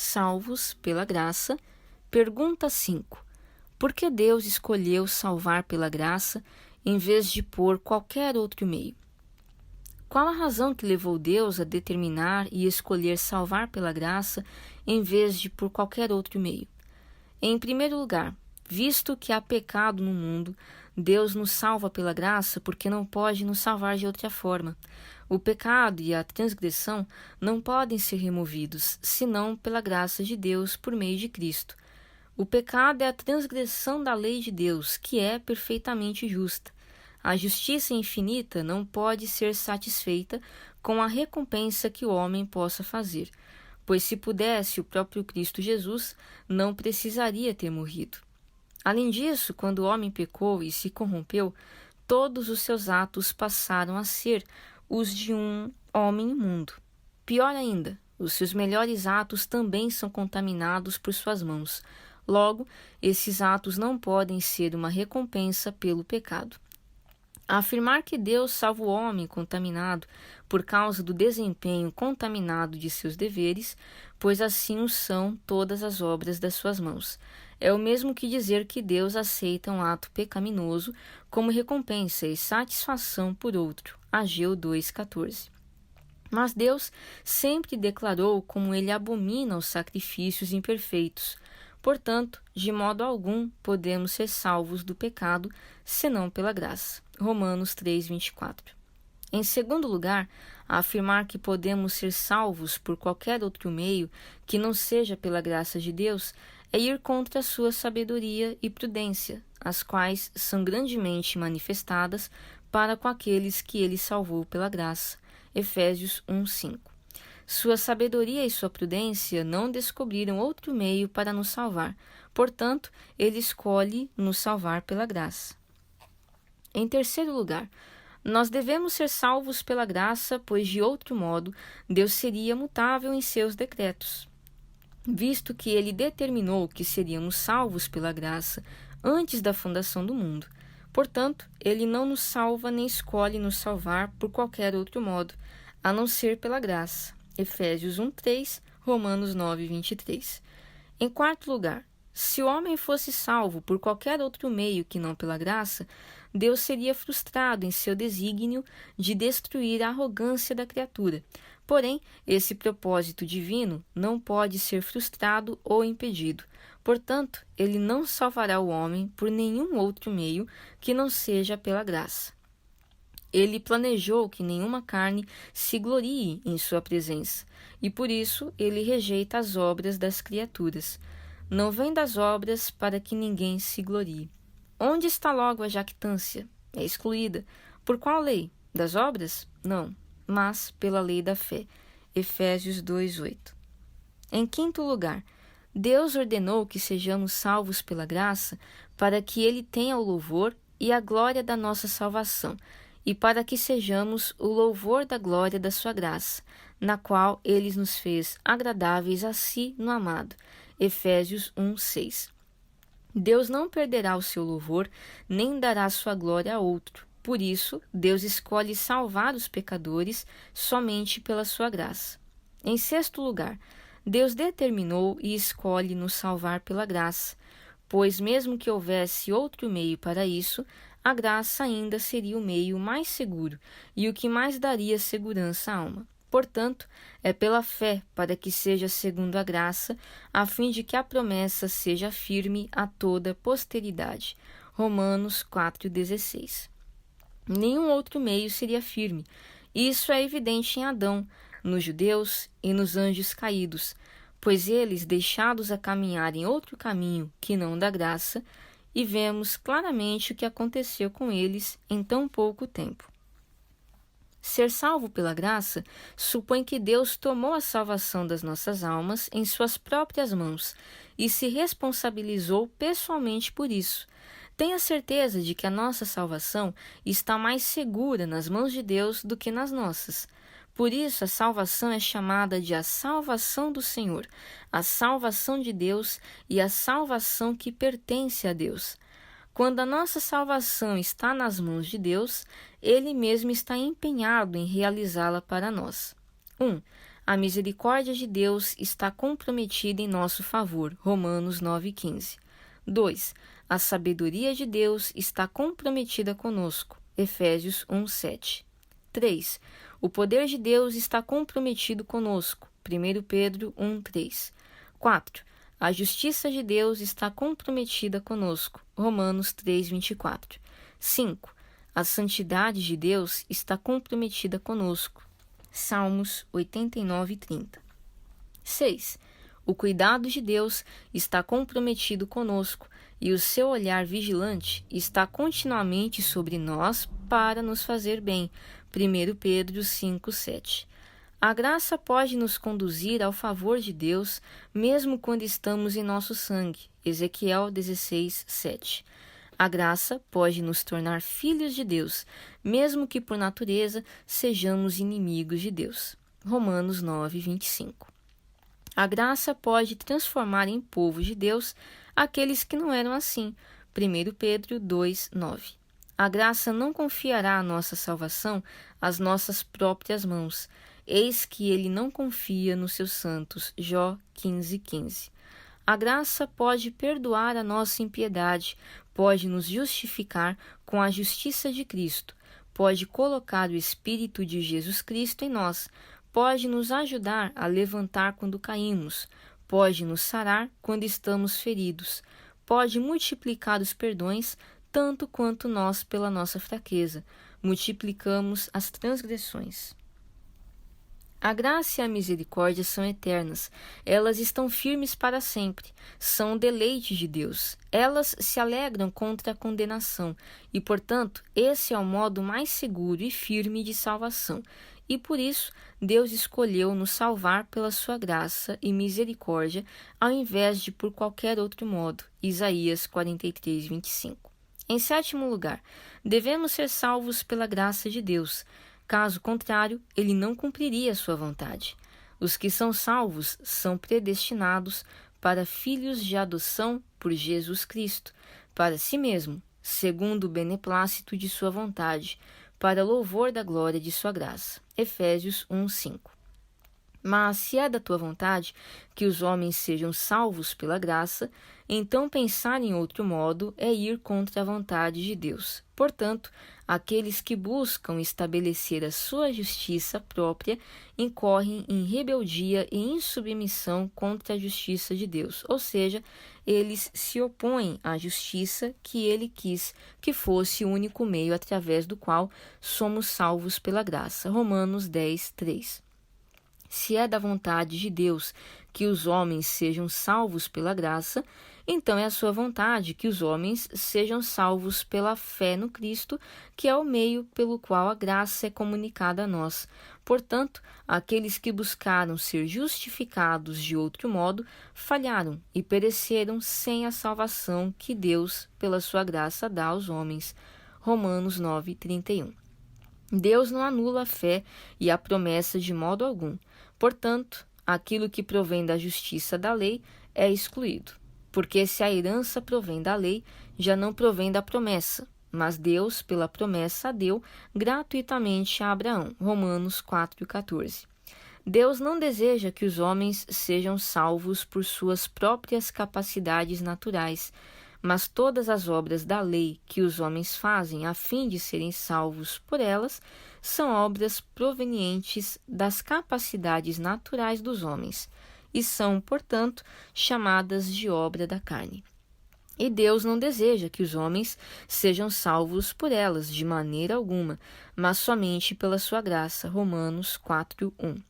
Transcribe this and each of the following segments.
salvos pela graça. Pergunta 5. Por que Deus escolheu salvar pela graça em vez de por qualquer outro meio? Qual a razão que levou Deus a determinar e escolher salvar pela graça em vez de por qualquer outro meio? Em primeiro lugar, visto que há pecado no mundo, Deus nos salva pela graça porque não pode nos salvar de outra forma. O pecado e a transgressão não podem ser removidos, senão pela graça de Deus por meio de Cristo. O pecado é a transgressão da lei de Deus, que é perfeitamente justa. A justiça infinita não pode ser satisfeita com a recompensa que o homem possa fazer, pois se pudesse, o próprio Cristo Jesus não precisaria ter morrido. Além disso, quando o homem pecou e se corrompeu, todos os seus atos passaram a ser os de um homem imundo. Pior ainda, os seus melhores atos também são contaminados por suas mãos. Logo, esses atos não podem ser uma recompensa pelo pecado. Afirmar que Deus salva o homem contaminado por causa do desempenho contaminado de seus deveres, pois assim o são todas as obras das suas mãos, é o mesmo que dizer que Deus aceita um ato pecaminoso como recompensa e satisfação por outro. Ageu 2,14. Mas Deus sempre declarou como ele abomina os sacrifícios imperfeitos. Portanto, de modo algum podemos ser salvos do pecado, senão pela graça. Romanos 3,24. Em segundo lugar, afirmar que podemos ser salvos por qualquer outro meio que não seja pela graça de Deus é ir contra a sua sabedoria e prudência, as quais são grandemente manifestadas para com aqueles que ele salvou pela graça. Efésios 1,5. Sua sabedoria e sua prudência não descobriram outro meio para nos salvar. Portanto, ele escolhe nos salvar pela graça. Em terceiro lugar, nós devemos ser salvos pela graça, pois de outro modo Deus seria mutável em seus decretos. Visto que ele determinou que seríamos salvos pela graça antes da fundação do mundo. Portanto, ele não nos salva nem escolhe nos salvar por qualquer outro modo, a não ser pela graça. Efésios 1,3, Romanos 9,23. Em quarto lugar, se o homem fosse salvo por qualquer outro meio que não pela graça, Deus seria frustrado em seu desígnio de destruir a arrogância da criatura. Porém, esse propósito divino não pode ser frustrado ou impedido. Portanto, ele não salvará o homem por nenhum outro meio que não seja pela graça. Ele planejou que nenhuma carne se glorie em sua presença, e por isso ele rejeita as obras das criaturas. Não vem das obras para que ninguém se glorie. Onde está logo a jactância? É excluída. Por qual lei? Das obras? Não, mas pela lei da fé. Efésios 2,8. Em quinto lugar, Deus ordenou que sejamos salvos pela graça para que ele tenha o louvor e a glória da nossa salvação, e para que sejamos o louvor da glória da sua graça, na qual ele nos fez agradáveis a si no amado. Efésios 1,6. Deus não perderá o seu louvor, nem dará sua glória a outro. Por isso, Deus escolhe salvar os pecadores somente pela sua graça. Em sexto lugar, Deus determinou e escolhe nos salvar pela graça, pois mesmo que houvesse outro meio para isso, a graça ainda seria o meio mais seguro e o que mais daria segurança à alma. Portanto, é pela fé para que seja segundo a graça, a fim de que a promessa seja firme a toda posteridade. Romanos 4,16. Nenhum outro meio seria firme. Isso é evidente em Adão, nos judeus e nos anjos caídos, pois eles, deixados a caminhar em outro caminho que não da graça, e vemos claramente o que aconteceu com eles em tão pouco tempo. Ser salvo pela graça supõe que Deus tomou a salvação das nossas almas em suas próprias mãos e se responsabilizou pessoalmente por isso. Tenha certeza de que a nossa salvação está mais segura nas mãos de Deus do que nas nossas. Por isso, a salvação é chamada de a salvação do Senhor, a salvação de Deus e a salvação que pertence a Deus. Quando a nossa salvação está nas mãos de Deus, Ele mesmo está empenhado em realizá-la para nós. 1. A misericórdia de Deus está comprometida em nosso favor. Romanos 9,15. 2. A sabedoria de Deus está comprometida conosco. Efésios 1,7. 3. O poder de Deus está comprometido conosco. 1 Pedro 1,3. 4. A justiça de Deus está comprometida conosco. Romanos 3,24. 5. A santidade de Deus está comprometida conosco. Salmos 89:30. 6. O cuidado de Deus está comprometido conosco e o seu olhar vigilante está continuamente sobre nós para nos fazer bem. 1 Pedro 5:7. A graça pode nos conduzir ao favor de Deus, mesmo quando estamos em nosso sangue. Ezequiel 16:7. A graça pode nos tornar filhos de Deus, mesmo que por natureza sejamos inimigos de Deus. Romanos 9:25. A graça pode transformar em povo de Deus aqueles que não eram assim. 1 Pedro 2:9. A graça não confiará a nossa salvação às nossas próprias mãos. Eis que ele não confia nos seus santos. Jó 15:15. A graça pode perdoar a nossa impiedade, pode nos justificar com a justiça de Cristo, pode colocar o Espírito de Jesus Cristo em nós, pode nos ajudar a levantar quando caímos, pode nos sarar quando estamos feridos, pode multiplicar os perdões tanto quanto nós, pela nossa fraqueza, multiplicamos as transgressões. A graça e a misericórdia são eternas, elas estão firmes para sempre, são o deleite de Deus, elas se alegram contra a condenação e, portanto, esse é o modo mais seguro e firme de salvação. E por isso, Deus escolheu nos salvar pela sua graça e misericórdia, ao invés de por qualquer outro modo. Isaías 43:25. Em sétimo lugar, devemos ser salvos pela graça de Deus. Caso contrário, ele não cumpriria sua vontade. Os que são salvos são predestinados para filhos de adoção por Jesus Cristo, para si mesmo, segundo o beneplácito de sua vontade, para louvor da glória de sua graça. Efésios 1:5. Mas se é da tua vontade que os homens sejam salvos pela graça, então pensar em outro modo é ir contra a vontade de Deus. Portanto, aqueles que buscam estabelecer a sua justiça própria incorrem em rebeldia e insubmissão contra a justiça de Deus, ou seja, eles se opõem à justiça que ele quis que fosse o único meio através do qual somos salvos pela graça. Romanos 10:3. Se é da vontade de Deus que os homens sejam salvos pela graça, então é a sua vontade que os homens sejam salvos pela fé no Cristo, que é o meio pelo qual a graça é comunicada a nós. Portanto, aqueles que buscaram ser justificados de outro modo falharam e pereceram sem a salvação que Deus, pela sua graça, dá aos homens. Romanos 9:31. Deus não anula a fé e a promessa de modo algum. Portanto, aquilo que provém da justiça da lei é excluído. Porque se a herança provém da lei, já não provém da promessa, mas Deus, pela promessa, a deu gratuitamente a Abraão. Romanos 4:14. Deus não deseja que os homens sejam salvos por suas próprias capacidades naturais, mas todas as obras da lei que os homens fazem a fim de serem salvos por elas são obras provenientes das capacidades naturais dos homens e são, portanto, chamadas de obra da carne. E Deus não deseja que os homens sejam salvos por elas de maneira alguma, mas somente pela sua graça. Romanos 4:1.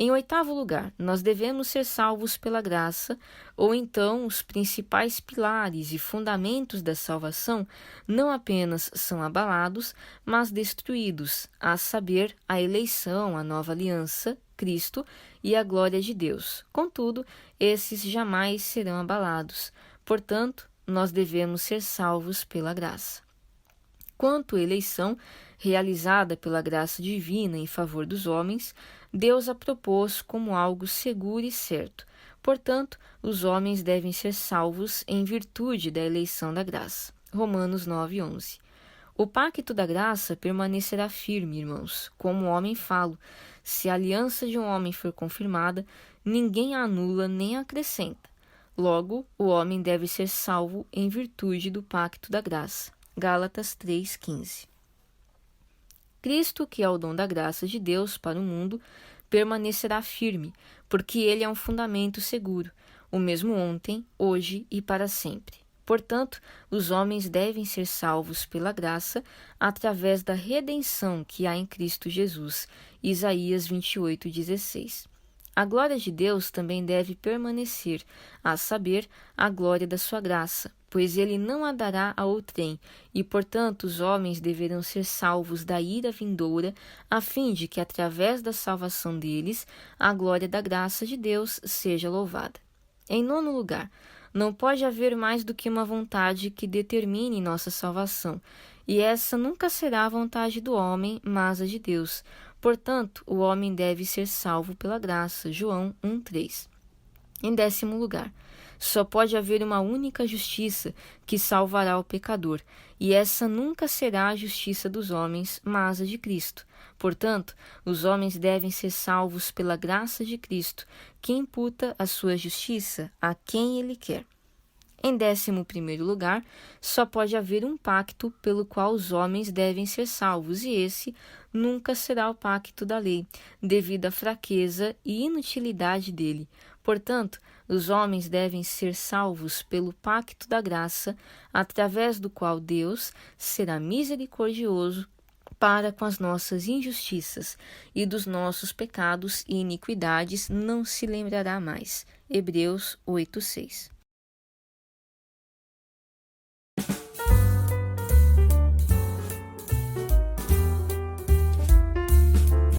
Em oitavo lugar, nós devemos ser salvos pela graça, ou então os principais pilares e fundamentos da salvação não apenas são abalados, mas destruídos, a saber, a eleição, a nova aliança, Cristo e a glória de Deus. Contudo, esses jamais serão abalados. Portanto, nós devemos ser salvos pela graça. Quanto à eleição, realizada pela graça divina em favor dos homens, Deus a propôs como algo seguro e certo. Portanto, os homens devem ser salvos em virtude da eleição da graça. Romanos 9:11. O pacto da graça permanecerá firme, irmãos. Como homem falo, se a aliança de um homem for confirmada, ninguém a anula nem a acrescenta. Logo, o homem deve ser salvo em virtude do pacto da graça. Gálatas 3,15. Cristo, que é o dom da graça de Deus para o mundo, permanecerá firme, porque ele é um fundamento seguro, o mesmo ontem, hoje e para sempre. Portanto, os homens devem ser salvos pela graça através da redenção que há em Cristo Jesus. Isaías 28,16. A glória de Deus também deve permanecer, a saber, a glória da sua graça, pois ele não a dará a outrem, e, portanto, os homens deverão ser salvos da ira vindoura, a fim de que, através da salvação deles, a glória da graça de Deus seja louvada. Em nono lugar, não pode haver mais do que uma vontade que determine nossa salvação, e essa nunca será a vontade do homem, mas a de Deus. Portanto, o homem deve ser salvo pela graça. João 1,3. Em 10º lugar, só pode haver uma única justiça que salvará o pecador, e essa nunca será a justiça dos homens, mas a de Cristo. Portanto, os homens devem ser salvos pela graça de Cristo, que imputa a sua justiça a quem ele quer. Em 11º lugar, só pode haver um pacto pelo qual os homens devem ser salvos, e esse nunca será o pacto da lei, devido à fraqueza e inutilidade dele. Portanto, os homens devem ser salvos pelo pacto da graça, através do qual Deus será misericordioso para com as nossas injustiças, e dos nossos pecados e iniquidades não se lembrará mais. Hebreus 8,6.